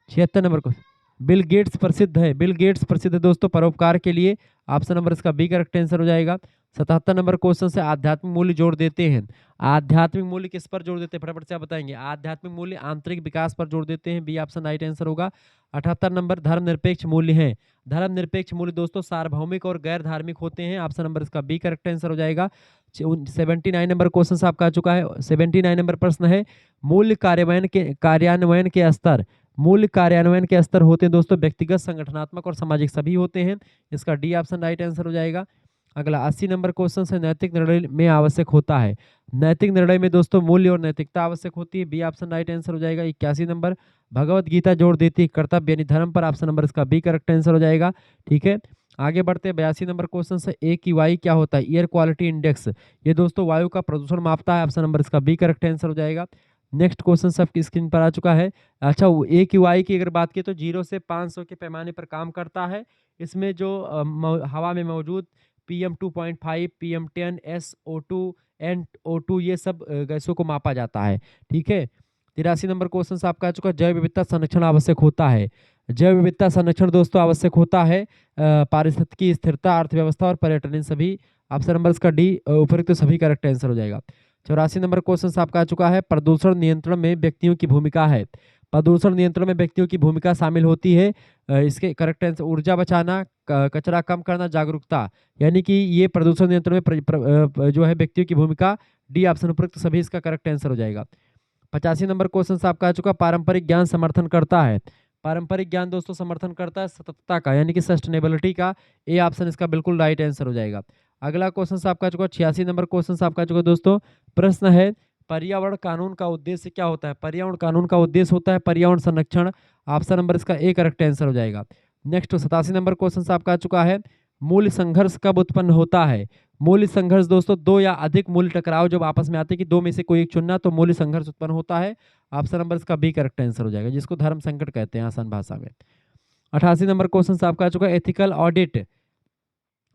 76 नंबर को, बिल गेट्स प्रसिद्ध है, बिल गेट्स प्रसिद्ध है दोस्तों परोपकार के लिए। ऑप्शन नंबर इसका बी करेक्ट आंसर हो जाएगा। 77 नंबर क्वेश्चन से आध्यात्मिक मूल्य जोड़ देते हैं। आध्यात्मिक मूल्य किस पर जोड़ देते हैं? फटाफट से आप बताएंगे। आध्यात्मिक मूल्य आंतरिक विकास पर जोड़ देते हैं। बी ऑप्शन राइट आंसर होगा। 78 नंबर धर्मनिरपेक्ष मूल्य है। धर्मनिरपेक्ष मूल्य दोस्तों सार्वभौमिक और गैर धार्मिक होते हैं। ऑप्शन नंबर इसका बी करेक्ट आंसर हो जाएगा। 79 नंबर क्वेश्चन आपका आ चुका है। 79 नंबर प्रश्न है, मूल्य कार्यान्वयन के स्तर, मूल्य कार्यान्वयन के स्तर होते हैं दोस्तों व्यक्तिगत, संगठनात्मक और सामाजिक सभी होते हैं। इसका डी ऑप्शन राइट आंसर हो जाएगा। अगला 80 नंबर क्वेश्चन से नैतिक निर्णय में आवश्यक होता है। नैतिक निर्णय में दोस्तों मूल्य और नैतिकता आवश्यक होती है। बी ऑप्शन राइट आंसर हो जाएगा। 81 नंबर भगवत गीता जोड़ देती है कर्तव्य यानी धर्म पर। ऑप्शन नंबर इसका बी करेक्ट आंसर हो जाएगा। ठीक है, आगे बढ़ते हैं 82 नंबर क्वेश्चन से। AQI क्या होता है? एयर क्वालिटी इंडेक्स, ये दोस्तों वायु का प्रदूषण मापता है। ऑप्शन नंबर इसका बी करेक्ट आंसर हो जाएगा। नेक्स्ट क्वेश्चन सबकी स्क्रीन पर आ चुका है। अच्छा, AQI की अगर बात की तो 0 से 500 के पैमाने पर काम करता है। इसमें जो हवा में मौजूद PM2.5, PM10, SO2, NO2 ये सब गैसों को मापा जाता है। ठीक है, 83 नंबर क्वेश्चन आपका आ चुका है। जैव विविधता संरक्षण आवश्यक होता है। जैव विविधता संरक्षण दोस्तों आवश्यक होता है पारिस्थितिकी स्थिरता, अर्थव्यवस्था और पर्यटन, इन सभी। ऑप्शन नंबर इसका डी उपयुक्त सभी करेक्ट आंसर हो जाएगा। 84 नंबर क्वेश्चन आपका आ चुका है। प्रदूषण नियंत्रण में व्यक्तियों की भूमिका है। प्रदूषण नियंत्रण में व्यक्तियों की भूमिका शामिल होती है। इसके करेक्ट आंसर ऊर्जा बचाना, कचरा कम करना, जागरूकता, यानी कि ये प्रदूषण नियंत्रण में जो है व्यक्तियों की भूमिका। डी ऑप्शन उपयुक्त सभी इसका करेक्ट आंसर हो जाएगा। 85 नंबर क्वेश्चन आपका आ चुका। पारंपरिक ज्ञान समर्थन करता है। पारंपरिक ज्ञान दोस्तों समर्थन करता है सततता का यानी कि सस्टेनेबिलिटी का। ए ऑप्शन इसका बिल्कुल राइट आंसर हो जाएगा। अगला क्वेश्चन आपका चुका 86 नंबर क्वेश्चन आपका चुका दोस्तों। प्रश्न है, पर्यावरण कानून का उद्देश्य क्या होता है? पर्यावरण कानून का उद्देश्य होता है पर्यावरण संरक्षण। ऑप्शन नंबर इसका ए करेक्ट आंसर हो जाएगा। नेक्स्ट 87 नंबर क्वेश्चन आपका आ चुका है। मूल्य संघर्ष कब उत्पन्न होता है? मूल्य संघर्ष दोस्तों दो या अधिक मूल्य टकराव जब आपस में आते हैं कि दो में से कोई एक चुनना, तो मूल्य संघर्ष उत्पन्न होता है। ऑप्शन नंबर इसका बी करेक्ट आंसर हो जाएगा, जिसको धर्म संकट कहते हैं आसान भाषा में। 88 नंबर क्वेश्चन आपका आ चुका है। एथिकल ऑडिट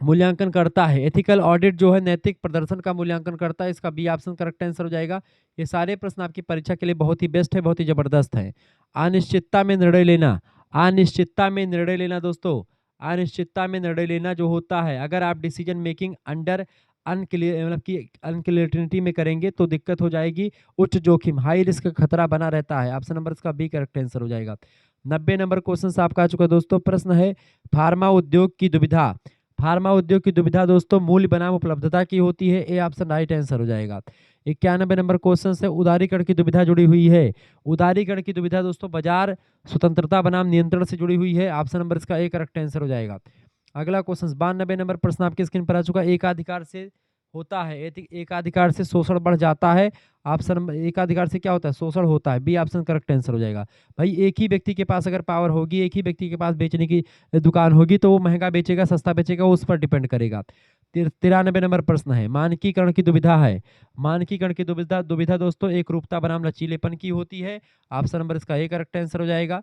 मूल्यांकन करता है। एथिकल ऑडिट जो है नैतिक प्रदर्शन का मूल्यांकन करता है। इसका बी ऑप्शन करेक्ट आंसर हो जाएगा। ये सारे प्रश्न आपकी परीक्षा के लिए बहुत ही बेस्ट है, बहुत ही जबरदस्त है। अनिश्चितता में निर्णय लेना, अनिश्चितता में निर्णय लेना दोस्तों, अनिश्चितता में निर्णय लेना जो होता है, अगर आप डिसीजन मेकिंग अंडर अनक्लियर मतलब कि अनक्लियरिटी में करेंगे तो दिक्कत हो जाएगी। उच्च जोखिम हाई रिस्क का खतरा बना रहता है। ऑप्शन नंबर इसका बी करेक्ट आंसर हो जाएगा। 90 नंबर क्वेश्चन आपका आ चुका है दोस्तों। प्रश्न है फार्मा उद्योग की दुविधा। फार्मा उद्योग की दुविधा दोस्तों मूल्य बनाम उपलब्धता की होती है। ए ऑप्शन राइट आंसर हो जाएगा। 91 नंबर क्वेश्चन से उदारीकरण की दुविधा जुड़ी हुई है। उदारीकरण की दुविधा दोस्तों बाजार स्वतंत्रता बनाम नियंत्रण से जुड़ी हुई है। ऑप्शन नंबर इसका ए करेक्ट आंसर हो जाएगा। अगला क्वेश्चन 92 नंबर प्रश्न आपकी स्क्रीन पर आ चुका है। एकाधिकार से होता है, एकाधिकार से शोषण बढ़ जाता है। ऑप्शन नंबर एकाधिकार से क्या होता है? शोषण होता है। बी ऑप्शन करेक्ट आंसर हो जाएगा। भाई एक ही व्यक्ति के पास अगर पावर होगी, एक ही व्यक्ति के पास बेचने की दुकान होगी तो वो महंगा बेचेगा सस्ता बेचेगा, वो उस पर डिपेंड करेगा। 93 नंबर प्रश्न है मानकीकरण की दुविधा है। मानकीकरण की दुविधा दुविधा दोस्तों एक रूपता बनाम लचीलेपन की होती है। ऑप्शन नंबर इसका ए करेक्ट आंसर हो जाएगा।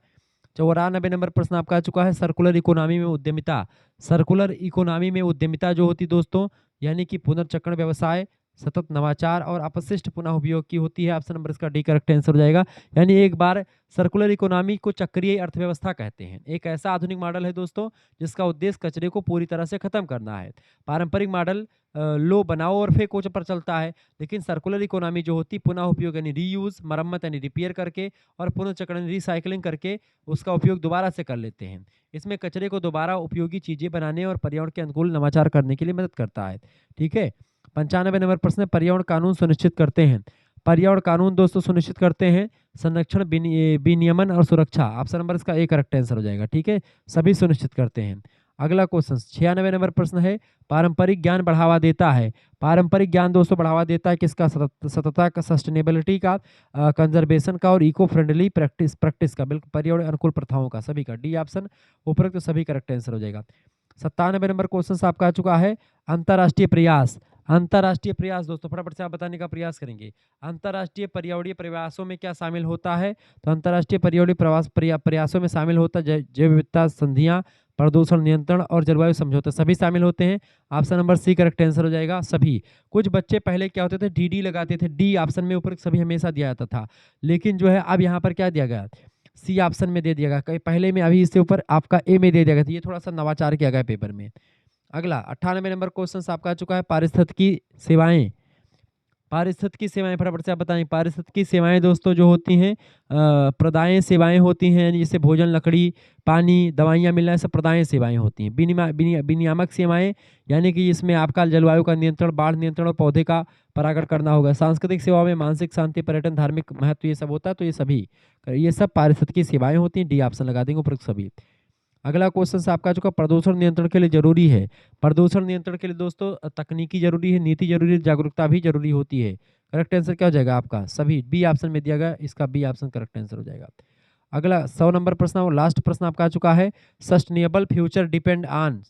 94 नंबर प्रश्न आपका आ चुका है सर्कुलर इकोनॉमी में उद्यमिता। सर्कुलर इकोनॉमी में उद्यमिता जो होती दोस्तों यानी कि पुनर्चक्रण व्यवसाय, सतत नवाचार और अपशिष्ट पुनः उपयोग की होती है। ऑप्शन नंबर इसका डी करेक्ट आंसर हो जाएगा। यानी एक बार सर्कुलर इकोनॉमी को चक्रीय अर्थव्यवस्था कहते हैं। एक ऐसा आधुनिक मॉडल है दोस्तों जिसका उद्देश्य कचरे को पूरी तरह से खत्म करना है। पारंपरिक मॉडल लो बनाओ और फेंको पर चलता है, लेकिन सर्कुलर इकोनॉमी जो होती पुनः उपयोग यानी रीयूज, मरम्मत यानी रिपेयर करके और पुनर्चक्रण रिसाइकलिंग करके उसका उपयोग दोबारा से कर लेते हैं। इसमें कचरे को दोबारा उपयोगी चीजें बनाने और पर्यावरण के अनुकूल नवाचार करने के लिए मदद करता है। ठीक है। 95 नंबर प्रश्न पर्यावरण कानून सुनिश्चित करते हैं। पर्यावरण कानून दोस्तों सुनिश्चित करते हैं संरक्षण, विनियमन और सुरक्षा। ऑप्शन नंबर इसका ए करेक्ट आंसर हो जाएगा। ठीक है, सभी सुनिश्चित करते हैं। अगला क्वेश्चन 96 नंबर प्रश्न है पारंपरिक ज्ञान बढ़ावा देता है। पारंपरिक ज्ञान दोस्तों बढ़ावा देता है किसका? सततता का, सस्टेनेबिलिटी का, कंजर्वेशन का और इको फ्रेंडली प्रैक्टिस का, बिल्कुल पर्यावरण अनुकूल प्रथाओं का, सभी का। डी ऑप्शन उपरोक्त तो सभी करेक्ट आंसर हो जाएगा। 97 नंबर क्वेश्चन आपका आ चुका है अंतर्राष्ट्रीय प्रयास। अंतर्राष्ट्रीय प्रयास दोस्तों फटाफट से आप बताने का प्रयास करेंगे। अंतर्राष्ट्रीय पर्यावरणीय प्रयासों में क्या शामिल होता है? तो अंतर्राष्ट्रीय पर्यावरणीय प्रयासों में शामिल होता है जैव विविधता संधियां, प्रदूषण नियंत्रण और जलवायु समझौते, सभी शामिल होते हैं। Option number C correct answer हो जाएगा। सभी। कुछ बच्चे पहले क्या होते थे डी लगाते थे, डी ऑप्शन में ऊपर सभी हमेशा दिया जाता था, लेकिन जो है अब यहाँ पर क्या दिया गया? सी ऑप्शन में दे दिया गया। कहीं पहले में अभी इससे ऊपर आपका ए में दे दिया गया था। ये थोड़ा सा नवाचार किया गया पेपर में। अगला 98 नंबर क्वेश्चन आपका आ चुका है पारिस्थितिकी सेवाएं। पारिस्थितिकी सेवाएं फटाफट से आप बताएं। पारिस्थितिकी सेवाएं दोस्तों जो होती हैं प्रदाय सेवाएं होती हैं, जैसे भोजन, लकड़ी, पानी, दवाइयाँ मिलना, सब प्रदाय सेवाएं होती हैं। विनियामक सेवाएं यानी कि इसमें आपका जलवायु का नियंत्रण, बाढ़ नियंत्रण और पौधे का परागण करना होगा। सांस्कृतिक सेवाओं में मानसिक शांति, पर्यटन, धार्मिक महत्व ये सब होता है, तो ये सब पारिस्थितिकी सेवाएं होती हैं। डी ऑप्शन लगा देंगे उपरोक्त सभी। अगला क्वेश्चन आपका चुका प्रदूषण नियंत्रण के लिए जरूरी है। प्रदूषण नियंत्रण के लिए दोस्तों तकनीकी जरूरी है, नीति जरूरी है, जागरूकता भी जरूरी होती है। करेक्ट आंसर क्या हो जाएगा आपका? सभी। बी ऑप्शन में दिया गया, इसका बी ऑप्शन करेक्ट आंसर हो जाएगा। अगला 100 नंबर प्रश्न और लास्ट प्रश्न आपका आ चुका है सस्टेनेबल फ्यूचर डिपेंड ऑन।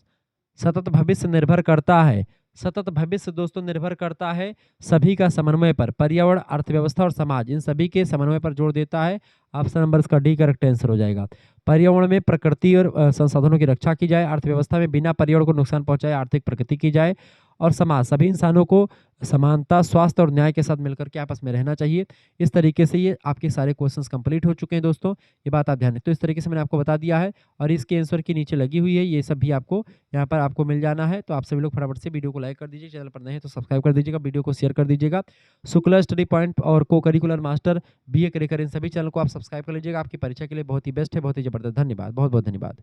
सतत भविष्य निर्भर करता है। सतत भविष्य दोस्तों निर्भर करता है सभी का समन्वय पर, पर्यावरण, अर्थव्यवस्था और समाज, इन सभी के समन्वय पर जोर देता है। ऑप्शन नंबर इसका डी करेक्ट आंसर हो जाएगा। पर्यावरण में प्रकृति और संसाधनों की रक्षा की जाए, अर्थव्यवस्था में बिना पर्यावरण को नुकसान पहुंचाए आर्थिक प्रगति की जाए, और समाज, सभी इंसानों को समानता, स्वास्थ्य और न्याय के साथ मिलकर के आपस में रहना चाहिए। इस तरीके से ये आपके सारे क्वेश्चंस कंप्लीट हो चुके हैं दोस्तों, ये बात आप ध्यान रखें। तो इस तरीके से मैंने आपको बता दिया है और इसके आंसर की नीचे लगी हुई है, ये सब भी आपको यहाँ पर आपको मिल जाना है। तो आप सभी लोग फटाफट से वीडियो को लाइक कर दीजिए, चैनल पर नए हैं तो सब्सक्राइब कर दीजिएगा, वीडियो को शेयर कर दीजिएगा। शुक्ला स्टडी पॉइंट और को करिकुलर मास्टर, BA करिकुलर, इन सभी चैनल को आप सब्सक्राइब कर लीजिएगा। आपकी परीक्षा के लिए बहुत ही बेस्ट है, बहुत ही जबरदस्त। धन्यवाद, बहुत बहुत धन्यवाद।